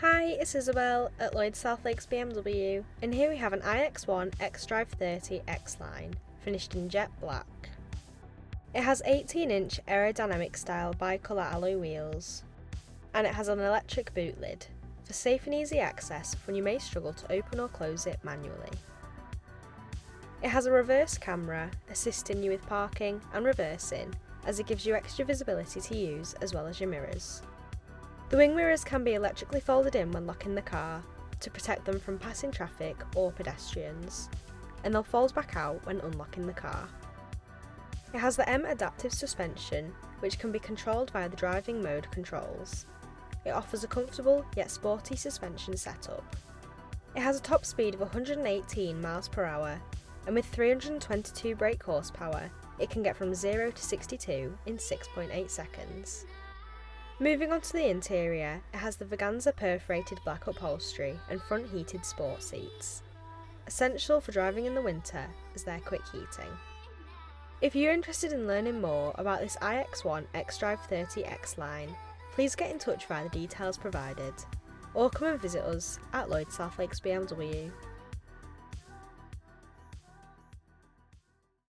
Hi, it's Isabel at Lloyd South Lakes BMW, and here we have an iX1 xDrive30 xLine, finished in jet black. It has 18-inch aerodynamic style bicolour alloy wheels, and it has an electric boot lid, for safe and easy access when you may struggle to open or close it manually. It has a reverse camera, assisting you with parking and reversing, as it gives you extra visibility to use as well as your mirrors. The wing mirrors can be electrically folded in when locking the car to protect them from passing traffic or pedestrians, and they'll fold back out when unlocking the car. It has the M adaptive suspension, which can be controlled via the driving mode controls. It offers a comfortable yet sporty suspension setup. It has a top speed of 118 miles per hour, and with 322 brake horsepower, it can get from 0 to 62 in 6.8 seconds. Moving on to the interior, it has the Veganza perforated black upholstery and front heated sport seats, essential for driving in the winter as they're quick heating. If you're interested in learning more about this iX1 xDrive30 xLine, please get in touch via the details provided, or come and visit us at Lloyd South Lakes BMW.